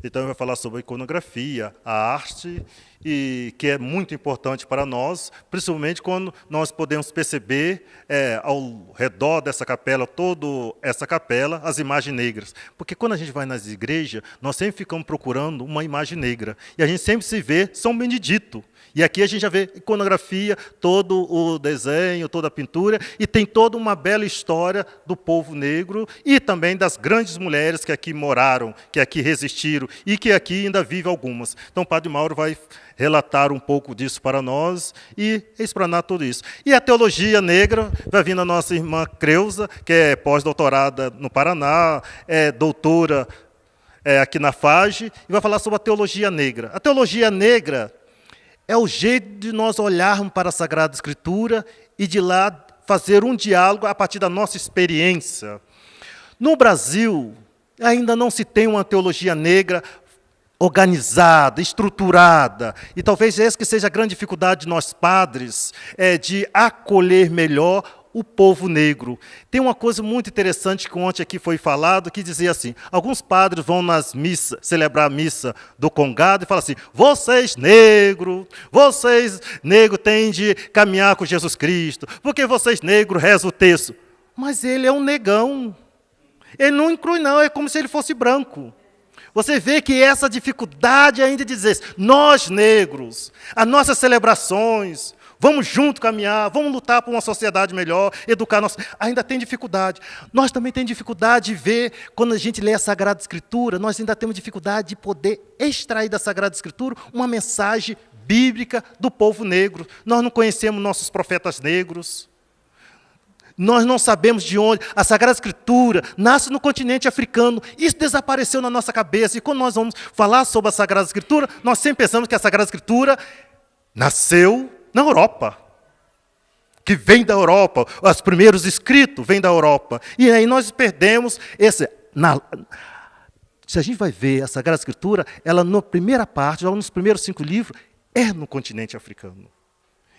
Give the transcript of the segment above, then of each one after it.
Então, vai falar sobre a iconografia, a arte, e que é muito importante para nós, principalmente quando nós podemos perceber ao redor dessa capela, toda essa capela, as imagens negras. Porque quando a gente vai nas igrejas, nós sempre ficamos procurando uma imagem negra. E a gente sempre se vê São Benedito. E aqui a gente já vê iconografia, todo o desenho, toda a pintura, e tem toda uma bela história do povo negro e também das grandes mulheres que aqui moraram, que aqui resistiram e que aqui ainda vivem algumas. Então o Padre Mauro vai relatar um pouco disso para nós e explanar tudo isso. E a teologia negra vai vir a nossa irmã Creuza, que é pós-doutorada no Paraná, é doutora aqui na FAGE, e vai falar sobre a teologia negra. A teologia negra é o jeito de nós olharmos para a Sagrada Escritura e de lá fazer um diálogo a partir da nossa experiência. No Brasil, ainda não se tem uma teologia negra organizada, estruturada, e talvez essa que seja a grande dificuldade de nós padres, de acolher melhor o povo negro. Tem uma coisa muito interessante que ontem aqui foi falado, que dizia assim, alguns padres vão nas missas, celebrar a missa do Congado e falam assim, vocês negros têm de caminhar com Jesus Cristo, porque vocês negros rezam o texto. Mas ele é um negão. Ele não inclui não, é como se ele fosse branco. Você vê que essa dificuldade ainda de dizer, nós negros, as nossas celebrações, vamos junto caminhar, vamos lutar por uma sociedade melhor, educar nossa... Ainda tem dificuldade. Nós também temos dificuldade de ver, quando a gente lê a Sagrada Escritura, nós ainda temos dificuldade de poder extrair da Sagrada Escritura uma mensagem bíblica do povo negro. Nós não conhecemos nossos profetas negros. Nós não sabemos de onde. A Sagrada Escritura nasce no continente africano. Isso desapareceu na nossa cabeça. E quando nós vamos falar sobre a Sagrada Escritura, nós sempre pensamos que a Sagrada Escritura nasceu na Europa, que vem da Europa, os primeiros escritos vêm da Europa. E aí nós perdemos esse... Se a gente vai ver a Sagrada Escritura, ela na primeira parte, nos primeiros 5 livros, é no continente africano.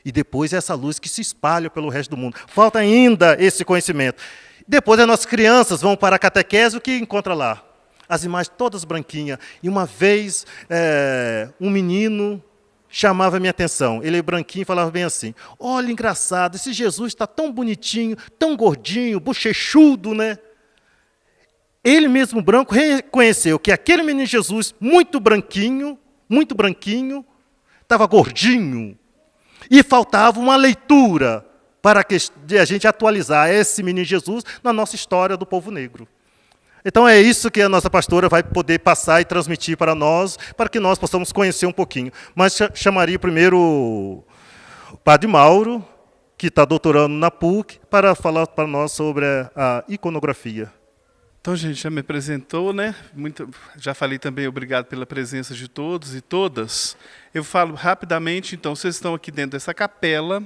E depois é essa luz que se espalha pelo resto do mundo. Falta ainda esse conhecimento. Depois as nossas crianças vão para a catequese, o que encontra lá? As imagens todas branquinhas. E uma vez, um menino chamava a minha atenção. Ele é branquinho e falava bem assim, olha, engraçado, esse Jesus está tão bonitinho, tão gordinho, bochechudo, né? Ele mesmo branco reconheceu que aquele menino Jesus, muito branquinho, estava gordinho. E faltava uma leitura para que a gente atualizar esse menino Jesus na nossa história do povo negro. Então é isso que a nossa pastora vai poder passar e transmitir para nós, para que nós possamos conhecer um pouquinho. Mas chamaria primeiro o Padre Mauro, que está doutorando na PUC, para falar para nós sobre a iconografia. Então, gente, já me apresentou, né? Já falei também, obrigado pela presença de todos e todas. Eu falo rapidamente, então, vocês estão aqui dentro dessa capela,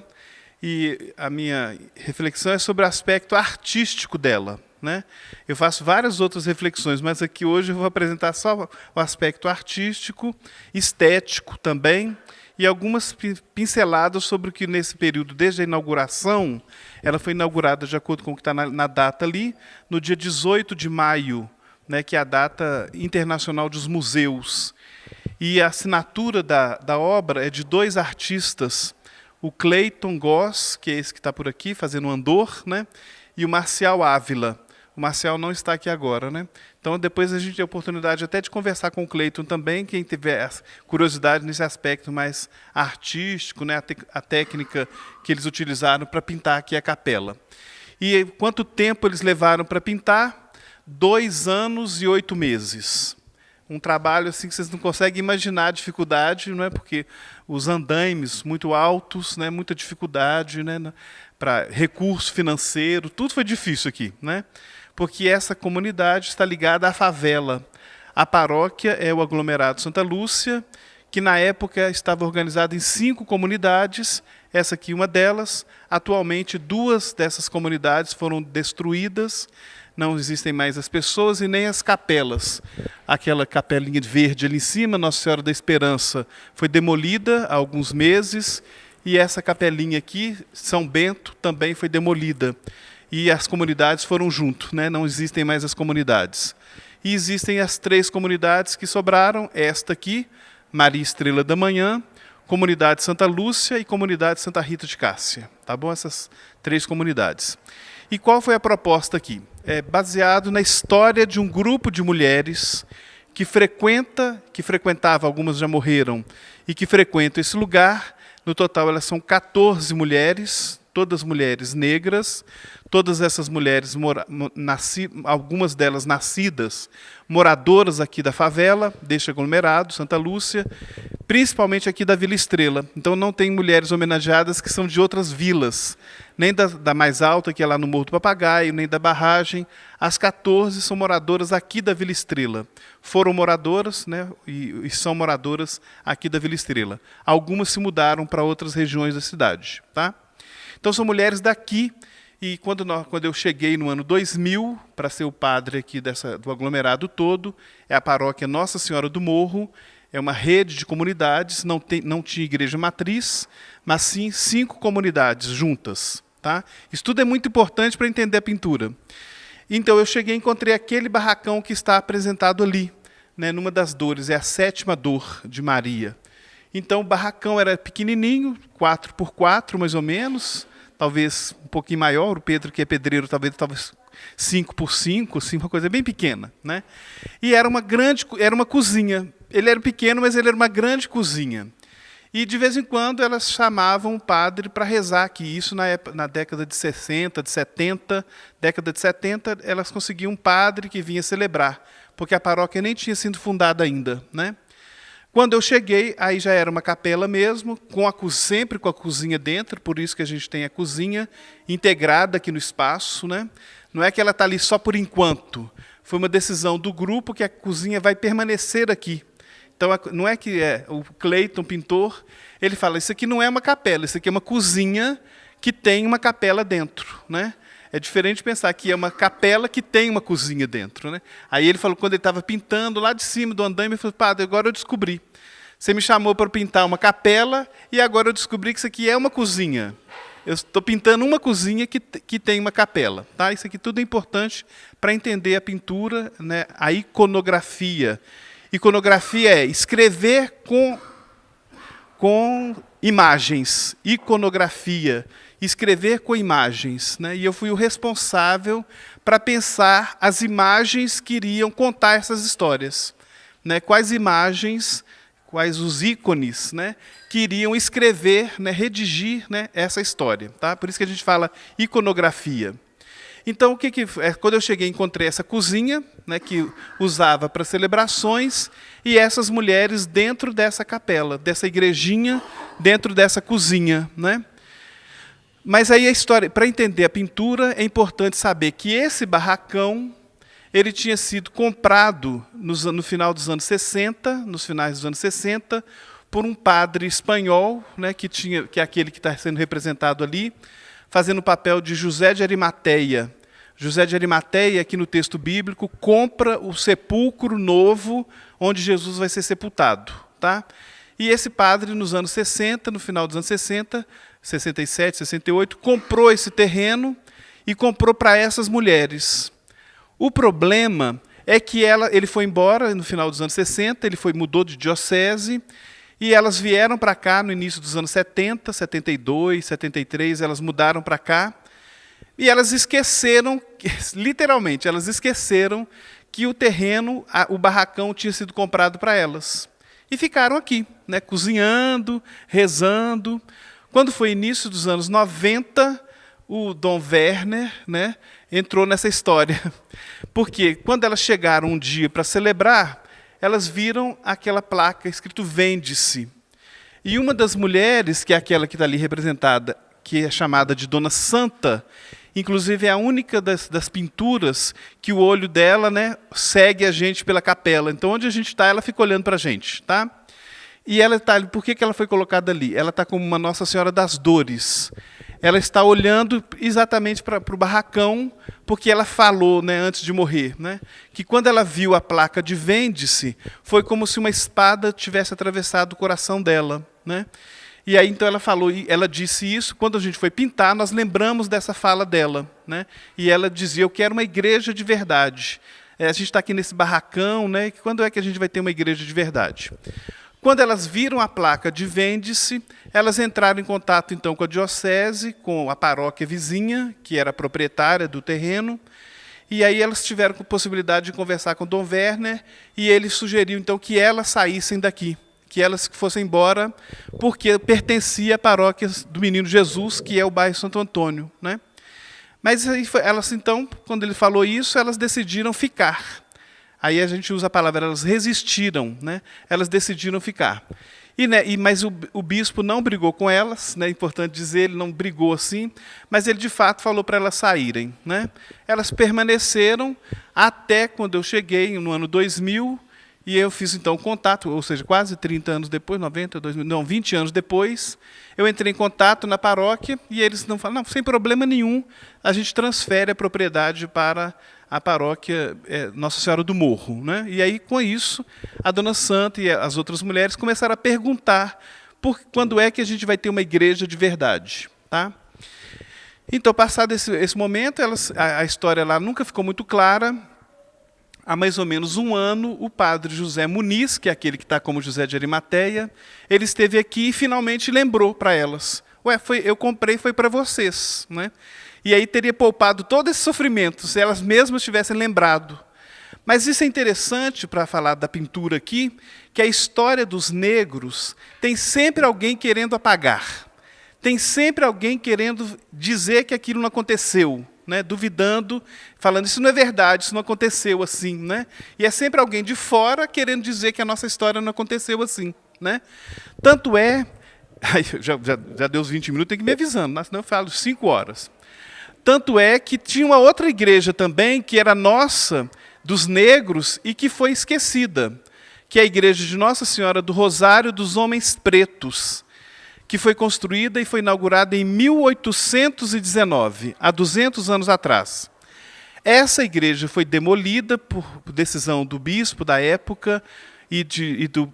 e a minha reflexão é sobre o aspecto artístico dela, né? Eu faço várias outras reflexões, mas aqui hoje eu vou apresentar só o aspecto artístico, estético também, e algumas pinceladas sobre o que nesse período, desde a inauguração, ela foi inaugurada de acordo com o que está na data ali, no dia 18 de maio, né, que é a data internacional dos museus. E a assinatura da obra é de 2 artistas, o Cleiton Goss, que é esse que está por aqui, fazendo um andor, né, e o Marcial Ávila. O Marcial não está aqui agora, né? Então, depois a gente tem a oportunidade até de conversar com o Cleiton também, quem tiver curiosidade nesse aspecto mais artístico, né? A técnica que eles utilizaram para pintar aqui a capela. E quanto tempo eles levaram para pintar? 2 anos e 8 meses. Um trabalho assim que vocês não conseguem imaginar a dificuldade, não é? Porque os andaimes muito altos, né? Muita dificuldade, né? Para recurso financeiro, tudo foi difícil aqui, né? Porque essa comunidade está ligada à favela. A paróquia é o aglomerado Santa Lúcia, que na época estava organizado em 5 comunidades, essa aqui uma delas. Atualmente 2 dessas comunidades foram destruídas, não existem mais as pessoas e nem as capelas. Aquela capelinha verde ali em cima, Nossa Senhora da Esperança, foi demolida há alguns meses, e essa capelinha aqui, São Bento, também foi demolida. E as comunidades foram junto, né? Não existem mais as comunidades. E existem as 3 comunidades que sobraram, esta aqui, Maria Estrela da Manhã, Comunidade Santa Lúcia e Comunidade Santa Rita de Cássia. Tá bom? Essas 3 comunidades. E qual foi a proposta aqui? É baseado na história de um grupo de mulheres que frequentava, algumas já morreram, e que frequentam esse lugar. No total, elas são 14 mulheres, todas mulheres negras, todas essas mulheres, algumas delas nascidas, moradoras aqui da favela, deste aglomerado, Santa Lúcia, principalmente aqui da Vila Estrela. Então não tem mulheres homenageadas que são de outras vilas, nem da mais alta, que é lá no Morro do Papagaio, nem da Barragem. As 14 são moradoras aqui da Vila Estrela. Foram moradoras, né, e são moradoras aqui da Vila Estrela. Algumas se mudaram para outras regiões da cidade. Tá? Então são mulheres daqui. E quando eu cheguei no ano 2000, para ser o padre aqui do aglomerado todo, é a paróquia Nossa Senhora do Morro, é uma rede de comunidades, não tinha igreja matriz, mas sim 5 comunidades juntas. Tá? Isso tudo é muito importante para entender a pintura. Então eu cheguei e encontrei aquele barracão que está apresentado ali, né, numa das dores, é a 7ª dor de Maria. Então o barracão era pequenininho, 4x4 mais ou menos, talvez um pouquinho maior, o Pedro, que é pedreiro, talvez 5x5, assim, uma coisa bem pequena. Né? E era uma cozinha. Ele era pequeno, mas ele era uma grande cozinha. E, de vez em quando, elas chamavam o padre para rezar aqui. Isso na década de 60, de 70. Década de 70, elas conseguiam um padre que vinha celebrar, porque a paróquia nem tinha sido fundada ainda. Né? Quando eu cheguei, aí já era uma capela mesmo, sempre com a cozinha dentro, por isso que a gente tem a cozinha integrada aqui no espaço. Né? Não é que ela está ali só por enquanto. Foi uma decisão do grupo que a cozinha vai permanecer aqui. Então, não é que o Cleiton, pintor, ele fala, isso aqui não é uma capela, isso aqui é uma cozinha que tem uma capela dentro. Né? É diferente de pensar que é uma capela que tem uma cozinha dentro. Né? Aí ele falou, quando ele estava pintando lá de cima do andaime, ele falou, padre, agora eu descobri. Você me chamou para pintar uma capela e agora eu descobri que isso aqui é uma cozinha. Eu estou pintando uma cozinha que tem uma capela. Tá? Isso aqui tudo é importante para entender a pintura, né? A iconografia. Iconografia é escrever com imagens. Iconografia, escrever com imagens. Né? E eu fui o responsável para pensar as imagens que iriam contar essas histórias. Né? Quais imagens, quais os ícones, né, que iriam escrever, né, redigir, né, essa história. Tá? Por isso que a gente fala iconografia. Então, quando eu cheguei, encontrei essa cozinha, né, que usava para celebrações, e essas mulheres dentro dessa capela, dessa igrejinha, dentro dessa cozinha. Né? Mas aí a história, para entender a pintura, é importante saber que esse barracão ele tinha sido comprado no final dos anos 60, nos finais dos anos 60, por um padre espanhol, né, que é aquele que está sendo representado ali, fazendo o papel de José de Arimateia. José de Arimateia, aqui no texto bíblico, compra o sepulcro novo onde Jesus vai ser sepultado. Tá? E esse padre, nos anos 60, no final dos anos 60, 67, 68, comprou esse terreno e comprou para essas mulheres. O problema é que ele foi embora no final dos anos 60, ele mudou de diocese, e elas vieram para cá no início dos anos 70, 72, 73, elas mudaram para cá, e elas esqueceram, literalmente, elas esqueceram que o terreno, o barracão tinha sido comprado para elas. E ficaram aqui, né, cozinhando, rezando. Quando foi início dos anos 90, o Dom Werner, né, entrou nessa história. Porque quando elas chegaram um dia para celebrar, elas viram aquela placa escrito "Vende-se". E uma das mulheres, que é aquela que está ali representada, que é chamada de Dona Santa, inclusive é a única das pinturas que o olho dela, né, segue a gente pela capela. Então, onde a gente está, ela fica olhando para a gente. Tá? E ela está ali. Por que ela foi colocada ali? Ela está como uma Nossa Senhora das Dores. Ela está olhando exatamente para o barracão, porque ela falou, né, antes de morrer, né, que quando ela viu a placa de "Vende-se", foi como se uma espada tivesse atravessado o coração dela. Né? E aí, então, ela falou, ela disse isso, quando a gente foi pintar, nós lembramos dessa fala dela, né? E ela dizia, eu quero uma igreja de verdade. A gente está aqui nesse barracão, né? Quando é que a gente vai ter uma igreja de verdade? Quando elas viram a placa de vende-se, elas entraram em contato, então, com a diocese, com a paróquia vizinha, que era proprietária do terreno, e aí elas tiveram a possibilidade de conversar com o Dom Werner, e ele sugeriu, então, que elas saíssem daqui, que elas fossem embora, porque pertencia à paróquia do Menino Jesus, que é o bairro Santo Antônio, né? Mas aí elas, então, quando ele falou isso, elas decidiram ficar. Aí a gente usa a palavra, elas resistiram, né? Elas decidiram ficar. Mas o bispo não brigou com elas, né? É importante dizer, ele não brigou assim, mas ele de fato falou para elas saírem, né? Elas permaneceram até quando eu cheguei, no ano 2000, e eu fiz, então, contato, ou seja, quase 30 anos depois, 90, 2000, não, 20 anos depois, eu entrei em contato na paróquia e eles não falaram, não, sem problema nenhum, a gente transfere a propriedade para a paróquia Nossa Senhora do Morro, né? E aí, com isso, a Dona Santa e as outras mulheres começaram a perguntar quando é que a gente vai ter uma igreja de verdade, tá? Então, passado esse momento, a história lá nunca ficou muito clara. Há mais ou menos um ano, o padre José Muniz, que é aquele que está como José de Arimateia, ele esteve aqui e finalmente lembrou para elas. Eu comprei, foi para vocês, né? E aí teria poupado todo esse sofrimento, se elas mesmas tivessem lembrado. Mas isso é interessante para falar da pintura aqui, que a história dos negros tem sempre alguém querendo apagar. Tem sempre alguém querendo dizer que aquilo não aconteceu, né, duvidando, falando, isso não é verdade, isso não aconteceu assim, né? E é sempre alguém de fora querendo dizer que a nossa história não aconteceu assim, né? Tanto é, já deu os 20 minutos, tem que ir me avisando, senão eu falo 5 horas. Tanto é que tinha uma outra igreja também, que era nossa, dos negros, e que foi esquecida, que é a igreja de Nossa Senhora do Rosário dos Homens Pretos, que foi construída e foi inaugurada em 1819, há 200 anos atrás. Essa igreja foi demolida por decisão do bispo da época e do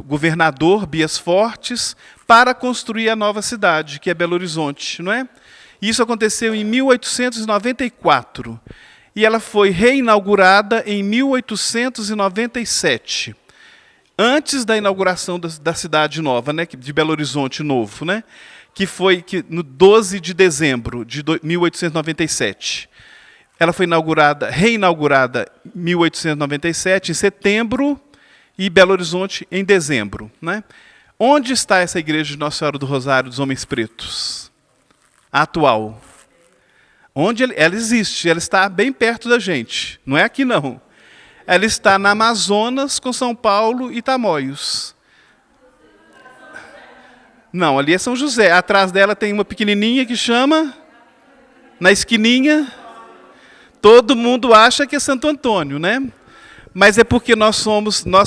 governador Bias Fortes para construir a nova cidade, que é Belo Horizonte, não é? Isso aconteceu em 1894 e ela foi reinaugurada em 1897. Antes da inauguração da cidade nova, né, de Belo Horizonte Novo, né, que foi no 12 de dezembro de 1897. Ela foi reinaugurada em 1897, em setembro, e Belo Horizonte em dezembro, né? Onde está essa igreja de Nossa Senhora do Rosário dos Homens Pretos? A atual. Onde ela existe, ela está bem perto da gente, não é aqui não. Ela está na Amazonas, com São Paulo e Tamoios. Não, ali é São José. Atrás dela tem uma pequenininha que chama, na esquininha, todo mundo acha que é Santo Antônio, né? Mas é porque nós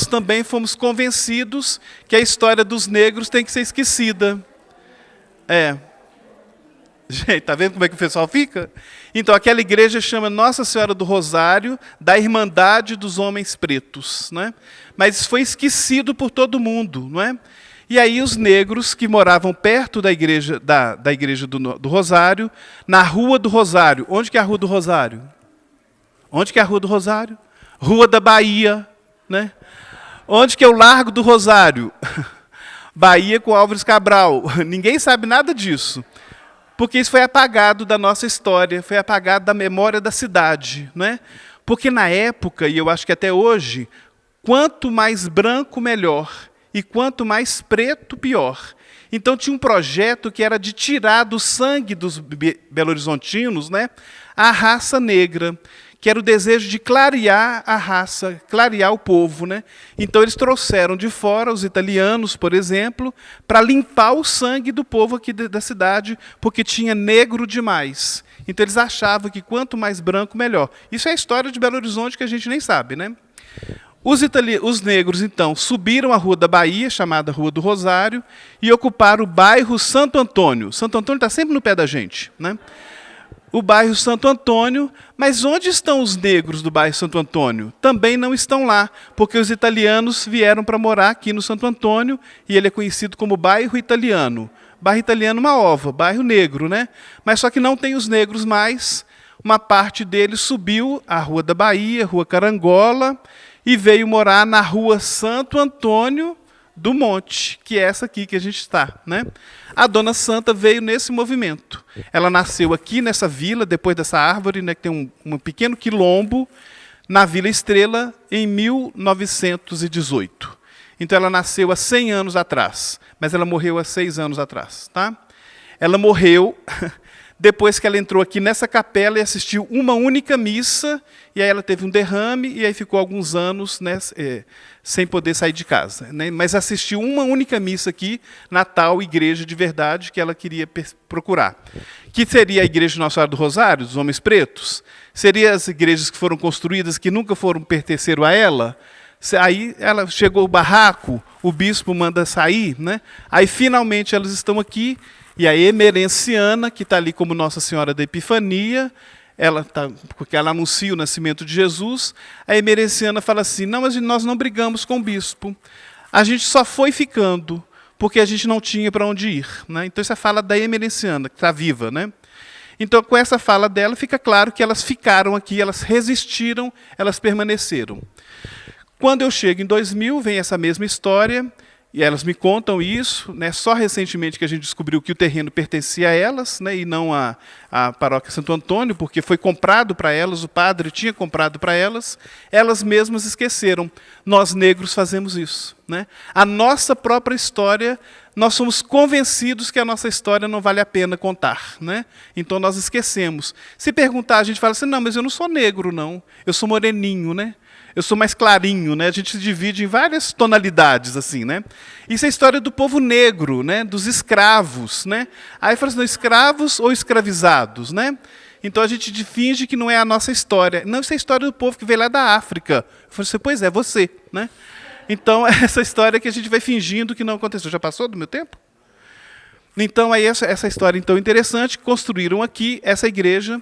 também fomos convencidos que a história dos negros tem que ser esquecida. Gente, tá vendo como é que o pessoal fica? Então, aquela igreja chama Nossa Senhora do Rosário, da Irmandade dos Homens Pretos, né? Mas foi esquecido por todo mundo, não é? E aí os negros que moravam perto da igreja, da igreja do Rosário, na Rua do Rosário. Onde que é a Rua do Rosário? Onde que é a Rua do Rosário? Rua da Bahia, né? Onde que é o Largo do Rosário? Bahia com Álvares Cabral. Ninguém sabe nada disso. Porque isso foi apagado da nossa história, foi apagado da memória da cidade, né? Porque na época, e eu acho que até hoje, quanto mais branco, melhor, e quanto mais preto, pior. Então tinha um projeto que era de tirar do sangue dos belo-horizontinos, né, a raça negra, que era o desejo de clarear a raça, clarear o povo, né? Então eles trouxeram de fora os italianos, por exemplo, para limpar o sangue do povo aqui da cidade, porque tinha negro demais. Então eles achavam que quanto mais branco, melhor. Isso é a história de Belo Horizonte que a gente nem sabe, né? Os negros, então, subiram a Rua da Bahia, chamada Rua do Rosário, e ocuparam o bairro Santo Antônio. Santo Antônio está sempre no pé da gente, né? o bairro Santo Antônio, mas onde estão os negros do bairro Santo Antônio? Também não estão lá, porque os italianos vieram para morar aqui no Santo Antônio, e ele é conhecido como bairro italiano. Bairro italiano, uma ova, bairro negro, né? Mas só que não tem os negros mais. Uma parte deles subiu a Rua da Bahia, Rua Carangola, e veio morar na Rua Santo Antônio do Monte, que é essa aqui que a gente está, né? A Dona Santa veio nesse movimento. Ela nasceu aqui nessa vila, depois dessa árvore, né, que tem um pequeno quilombo, na Vila Estrela, em 1918. Então ela nasceu há 100 anos atrás, mas ela morreu há 6 anos atrás, tá? Ela morreu depois que ela entrou aqui nessa capela e assistiu uma única missa, e aí ela teve um derrame, e aí ficou alguns anos, né, sem poder sair de casa, né? Mas assistiu uma única missa aqui, na tal igreja de verdade que ela queria procurar. Que seria a igreja de Nossa Senhora do Rosário, dos Homens Pretos? Seria as igrejas que foram construídas, que nunca pertenceram a ela? Aí ela chegou o barraco, o bispo manda sair, né? Aí finalmente elas estão aqui, e a Emerenciana, que está ali como Nossa Senhora da Epifania, porque ela anuncia o nascimento de Jesus, a Emerenciana fala assim, não, mas nós não brigamos com o bispo, a gente só foi ficando, porque a gente não tinha para onde ir, né? Então isso é a fala da Emerenciana, que está viva, né? Então com essa fala dela fica claro que elas ficaram aqui, elas resistiram, elas permaneceram. Quando eu chego em 2000, vem essa mesma história, e elas me contam isso, né? Só recentemente que a gente descobriu que o terreno pertencia a elas, né? E não à paróquia Santo Antônio, porque foi comprado para elas, o padre tinha comprado para elas mesmas esqueceram. Nós negros fazemos isso, né? A nossa própria história, nós somos convencidos que a nossa história não vale a pena contar, né? Então nós esquecemos. Se perguntar, a gente fala assim, não, mas eu não sou negro, não, eu sou moreninho, né? Eu sou mais clarinho, né? A gente se divide em várias tonalidades, assim, né? Isso é a história do povo negro, né? Dos escravos, né? Aí fala assim, escravos ou escravizados, né? Então a gente finge que não é a nossa história. Não, isso é a história do povo que veio lá da África. Eu falei assim, pois é, você, né? Então essa história que a gente vai fingindo que não aconteceu. Já passou do meu tempo? Então aí essa história então interessante, construíram aqui essa igreja.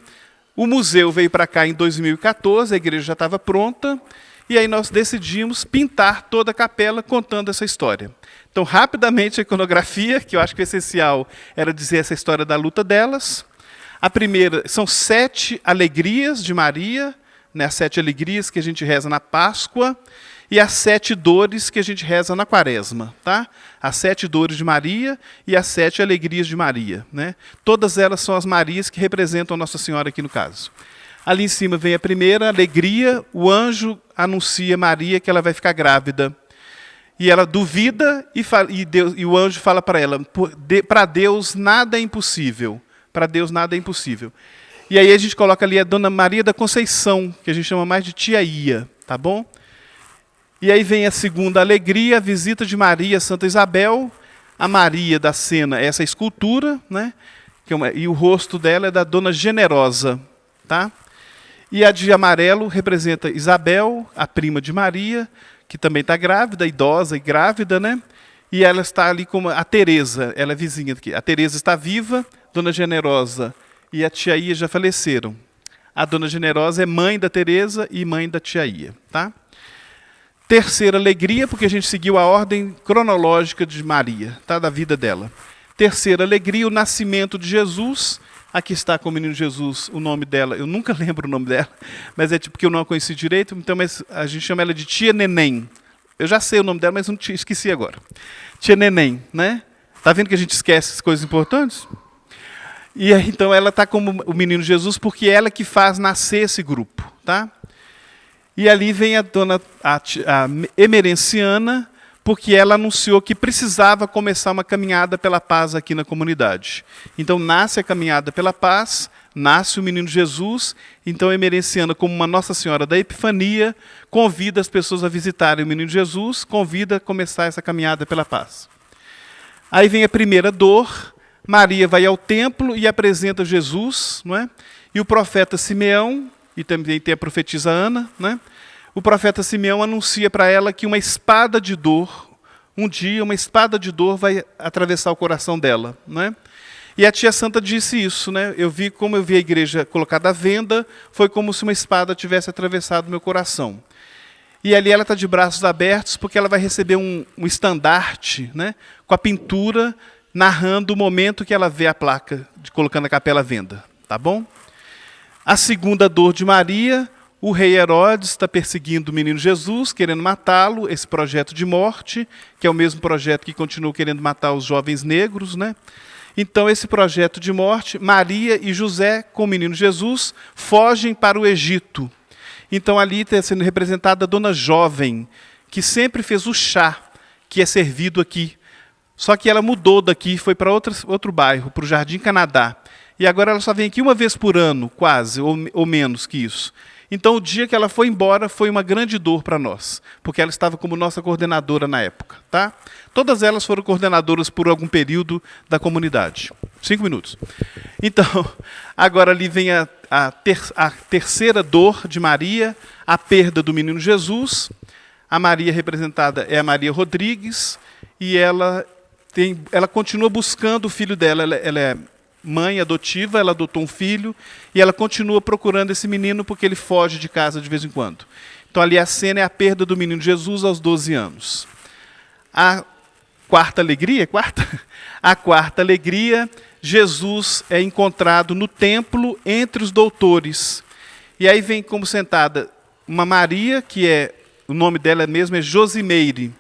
O museu veio para cá em 2014, a igreja já estava pronta, e aí nós decidimos pintar toda a capela contando essa história. Então, rapidamente, a iconografia, que eu acho que o essencial era dizer essa história da luta delas. A primeira, são 7 alegrias de Maria, né, as 7 alegrias que a gente reza na Páscoa, e as 7 dores que a gente reza na Quaresma, tá? As 7 dores de Maria e as 7 alegrias de Maria, né? Todas elas são as Marias que representam Nossa Senhora aqui no caso. Ali em cima vem a primeira alegria, o anjo anuncia a Maria que ela vai ficar grávida. E ela duvida e o anjo fala para ela, para Deus nada é impossível. Para Deus nada é impossível. E aí a gente coloca ali a Dona Maria da Conceição, que a gente chama mais de Tia Ia, tá bom? E aí vem a segunda alegria, a visita de Maria Santa Isabel. A Maria da cena é essa escultura, né? E o rosto dela é da Dona Generosa, tá? E a de amarelo representa Isabel, a prima de Maria, que também está grávida, idosa e grávida, né? E ela está ali como a Teresa, ela é vizinha aqui. A Teresa está viva, Dona Generosa e a Tia Ia já faleceram. A Dona Generosa é mãe da Teresa e mãe da Tia Ia, tá? Terceira alegria, porque a gente seguiu a ordem cronológica de Maria, tá? Da vida dela. Terceira alegria, o nascimento de Jesus. Aqui está com o menino Jesus, o nome dela, eu nunca lembro o nome dela, mas é tipo porque eu não a conheci direito, então mas a gente chama ela de Tia Neném. Eu já sei o nome dela, mas não esqueci agora. Tia Neném, né? Tá vendo que a gente esquece as coisas importantes? E aí, então ela está como o menino Jesus porque é ela que faz nascer esse grupo, tá? E ali vem a Emerenciana, porque ela anunciou que precisava começar uma caminhada pela paz aqui na comunidade. Então nasce a caminhada pela paz, nasce o menino Jesus, então a Emerenciana, como uma Nossa Senhora da Epifania, convida as pessoas a visitarem o menino Jesus, convida a começar essa caminhada pela paz. Aí vem a primeira dor, Maria vai ao templo e apresenta Jesus, não é? E o profeta Simeão, e também tem a profetisa Ana, né? O profeta Simeão anuncia para ela que uma espada de dor, um dia uma espada de dor vai atravessar o coração dela, né? E a tia Santa disse isso, né? Como eu vi a igreja colocada à venda, foi como se uma espada tivesse atravessado meu coração. E ali ela está de braços abertos, porque ela vai receber um estandarte, né, com a pintura, narrando o momento que ela vê a placa, colocando a capela à venda. Tá bom? A segunda dor de Maria, o rei Herodes está perseguindo o menino Jesus, querendo matá-lo, esse projeto de morte, que é o mesmo projeto que continua querendo matar os jovens negros, né? Então, esse projeto de morte, Maria e José, com o menino Jesus, fogem para o Egito. Então, ali está sendo representada a dona jovem, que sempre fez o chá, que é servido aqui. Só que ela mudou daqui, foi para outro bairro, para o Jardim Canadá. E agora ela só vem aqui uma vez por ano, quase, ou menos que isso. Então, o dia que ela foi embora foi uma grande dor para nós, porque ela estava como nossa coordenadora na época. Tá? Todas elas foram coordenadoras por algum período da comunidade. 5 minutos. Então, agora ali vem a terceira dor de Maria, a perda do menino Jesus. A Maria representada é a Maria Rodrigues, e ela continua buscando o filho dela. Ela é mãe adotiva, ela adotou um filho, e ela continua procurando esse menino porque ele foge de casa de vez em quando. Então ali a cena é a perda do menino Jesus aos 12 anos. A quarta alegria, Jesus é encontrado no templo entre os doutores. E aí vem como sentada uma Maria, o nome dela mesmo é Josimeire.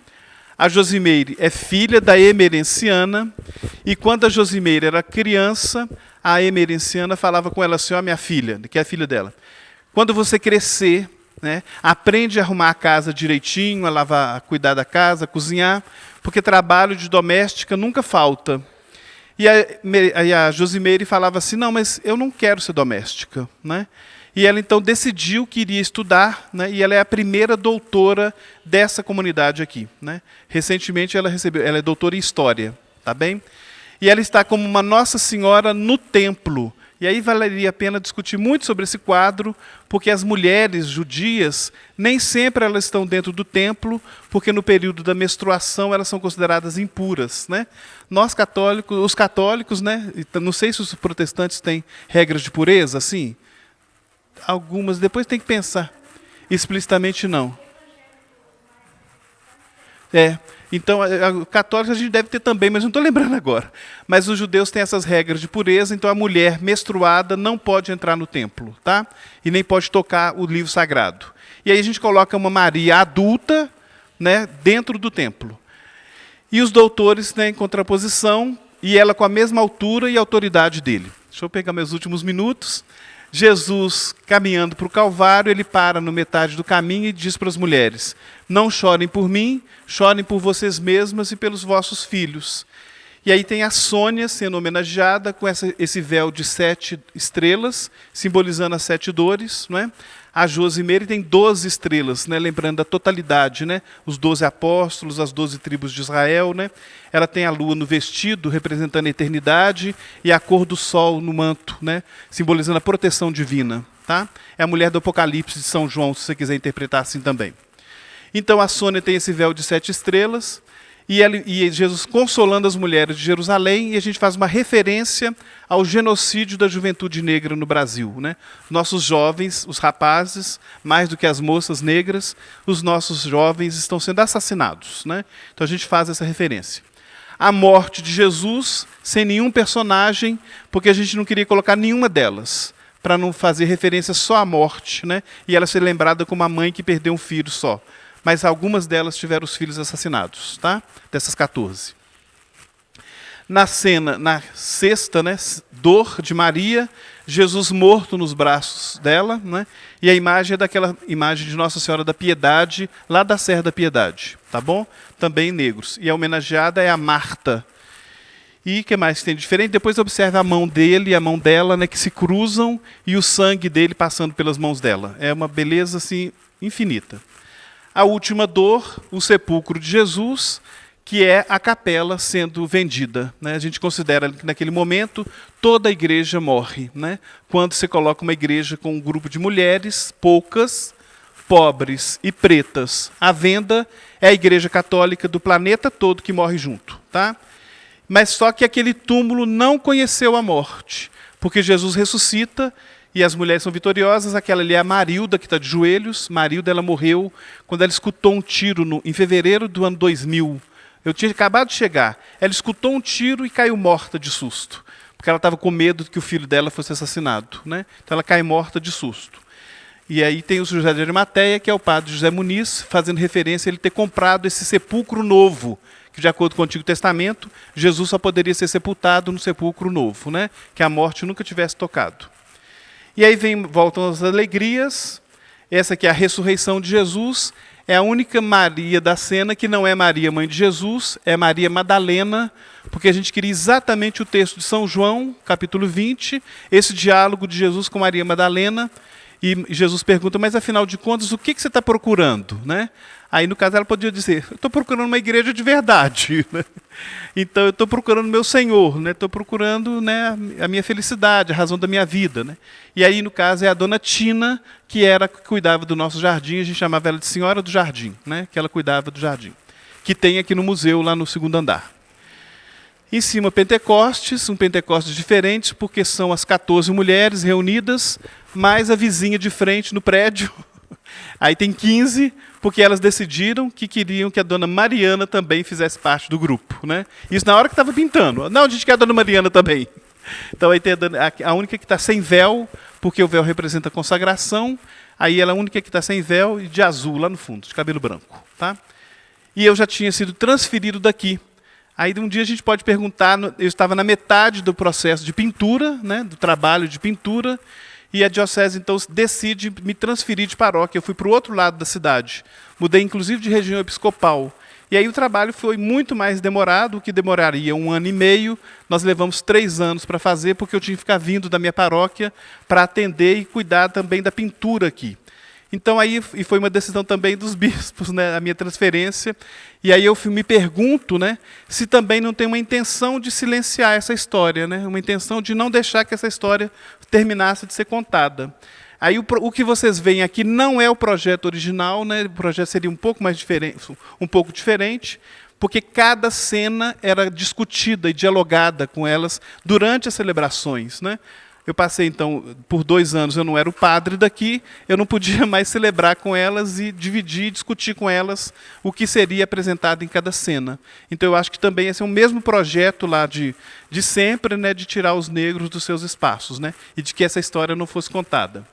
A Josimeire é filha da Emerenciana, e quando a Josimeire era criança, a Emerenciana falava com ela assim: ó, minha filha, que é a filha dela, quando você crescer, né, aprende a arrumar a casa direitinho, a lavar, a cuidar da casa, a cozinhar, porque trabalho de doméstica nunca falta. E a Josimeire falava assim: não, mas eu não quero ser doméstica, né? E ela então decidiu que iria estudar, né, e ela é a primeira doutora dessa comunidade aqui, né? Recentemente ela é doutora em História, tá bem? E ela está como uma Nossa Senhora no templo. E aí valeria a pena discutir muito sobre esse quadro, porque as mulheres judias, nem sempre elas estão dentro do templo, porque no período da menstruação elas são consideradas impuras, né? Nós católicos, os católicos, né, não sei se os protestantes têm regras de pureza, assim. Algumas, depois tem que pensar. Explicitamente não. Então, católicos a gente deve ter também, mas não estou lembrando agora. Mas os judeus têm essas regras de pureza, então a mulher menstruada não pode entrar no templo, tá? E nem pode tocar o livro sagrado. E aí a gente coloca uma Maria adulta, né, dentro do templo. E os doutores, né, em contraposição, e ela com a mesma altura e autoridade dele. Deixa eu pegar meus últimos minutos. Jesus, caminhando para o Calvário, ele para no metade do caminho e diz para as mulheres: não chorem por mim, chorem por vocês mesmas e pelos vossos filhos. E aí tem a Sônia sendo homenageada com esse véu de 7 estrelas, simbolizando as 7 dores, não é? A Josimeire tem 12 estrelas, né? Lembrando da totalidade, né? Os 12 apóstolos, as 12 tribos de Israel, né? Ela tem a lua no vestido, representando a eternidade, e a cor do sol no manto, né? Simbolizando a proteção divina. Tá? É a mulher do Apocalipse de São João, se você quiser interpretar assim também. Então a Sônia tem esse véu de 7 estrelas, e Jesus consolando as mulheres de Jerusalém, e a gente faz uma referência ao genocídio da juventude negra no Brasil, né? Nossos jovens, os rapazes, mais do que as moças negras, os nossos jovens estão sendo assassinados, né? Então a gente faz essa referência. A morte de Jesus, sem nenhum personagem, porque a gente não queria colocar nenhuma delas, para não fazer referência só à morte, né? E ela ser lembrada como a mãe que perdeu um filho só. Mas algumas delas tiveram os filhos assassinados, tá? Dessas 14. Na sexta, né, dor de Maria, Jesus morto nos braços dela, né? E a imagem é daquela imagem de Nossa Senhora da Piedade, lá da Serra da Piedade, tá bom? Também negros. E a homenageada é a Marta. E o que mais tem de diferente? Depois observe a mão dele e a mão dela, né, que se cruzam, e o sangue dele passando pelas mãos dela. É uma beleza assim infinita. A última dor, o sepulcro de Jesus, que é a capela sendo vendida, né? A gente considera que naquele momento toda a igreja morre, né? Quando você coloca uma igreja com um grupo de mulheres, poucas, pobres e pretas, à venda, é a igreja católica do planeta todo que morre junto. Tá? Mas só que aquele túmulo não conheceu a morte, porque Jesus ressuscita e as mulheres são vitoriosas. Aquela ali é a Marilda, que está de joelhos. Marilda, ela morreu quando ela escutou um tiro em fevereiro do ano 2000. Eu tinha acabado de chegar. Ela escutou um tiro e caiu morta de susto, porque ela estava com medo de que o filho dela fosse assassinado, né? Então ela cai morta de susto. E aí tem o José de Arimateia, que é o padre José Muniz, fazendo referência a ele ter comprado esse sepulcro novo, que de acordo com o Antigo Testamento, Jesus só poderia ser sepultado no sepulcro novo, né? Que a morte nunca tivesse tocado. E aí voltam as alegrias. Essa aqui é a ressurreição de Jesus. É a única Maria da cena que não é Maria, mãe de Jesus, é Maria Madalena, porque a gente queria exatamente o texto de São João, capítulo 20, esse diálogo de Jesus com Maria Madalena. E Jesus pergunta, mas afinal de contas, o que você está procurando? Né? Aí, no caso, ela podia dizer, eu estou procurando uma igreja de verdade. Né? Então, eu estou procurando meu Senhor, estou procurando, né, a minha felicidade, a razão da minha vida. Né? E aí, no caso, é a dona Tina, que cuidava do nosso jardim, a gente chamava ela de Senhora do Jardim, né, que ela cuidava do jardim, que tem aqui no museu, lá no segundo andar. Em cima, Pentecostes, um Pentecostes diferente, porque são as 14 mulheres reunidas, mais a vizinha de frente no prédio. Aí tem 15, porque elas decidiram que queriam que a dona Mariana também fizesse parte do grupo. Né? Isso na hora que estava pintando. Não, a gente quer a dona Mariana também. Então aí tem a única que está sem véu, porque o véu representa a consagração. Aí ela é a única que está sem véu e de azul, lá no fundo, de cabelo branco. Tá? E eu já tinha sido transferido daqui. Aí um dia a gente pode perguntar, eu estava na metade do processo de pintura, né, do trabalho de pintura, e a diocese então decide me transferir de paróquia. Eu fui para o outro lado da cidade, mudei inclusive de região episcopal. E aí o trabalho foi muito mais demorado, o que demoraria 1 ano e meio, nós levamos 3 anos para fazer, porque eu tinha que ficar vindo da minha paróquia para atender e cuidar também da pintura aqui. Então aí foi uma decisão também dos bispos, né, a minha transferência. E aí eu me pergunto, né, se também não tem uma intenção de silenciar essa história, né, uma intenção de não deixar que essa história terminasse de ser contada. Aí o que vocês veem aqui não é o projeto original, né, o projeto seria um pouco mais diferente, porque cada cena era discutida e dialogada com elas durante as celebrações, né? Eu passei, então, por 2 anos, eu não era o padre daqui, eu não podia mais celebrar com elas e dividir, discutir com elas o que seria apresentado em cada cena. Então, eu acho que também esse é o mesmo projeto lá de sempre, né, de tirar os negros dos seus espaços, né, e de que essa história não fosse contada.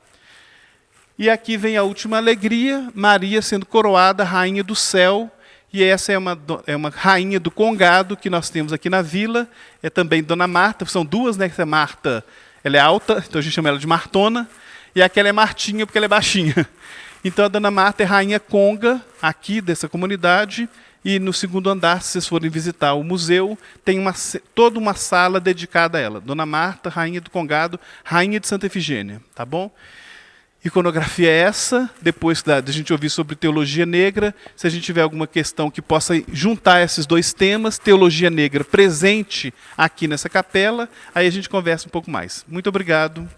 E aqui vem a última alegria, Maria sendo coroada rainha do céu, e essa é uma rainha do Congado que nós temos aqui na vila, é também Dona Marta, são duas, né, que é Marta. Ela é alta, então a gente chama ela de Martona, e aquela é Martinha, porque ela é baixinha. Então a Dona Marta é rainha conga, aqui dessa comunidade, e no segundo andar, se vocês forem visitar o museu, tem toda uma sala dedicada a ela. Dona Marta, rainha do Congado, rainha de Santa Efigênia, tá bom? Iconografia é essa, depois da gente ouvir sobre teologia negra, se a gente tiver alguma questão que possa juntar esses 2 temas, teologia negra presente aqui nessa capela, aí a gente conversa um pouco mais. Muito obrigado.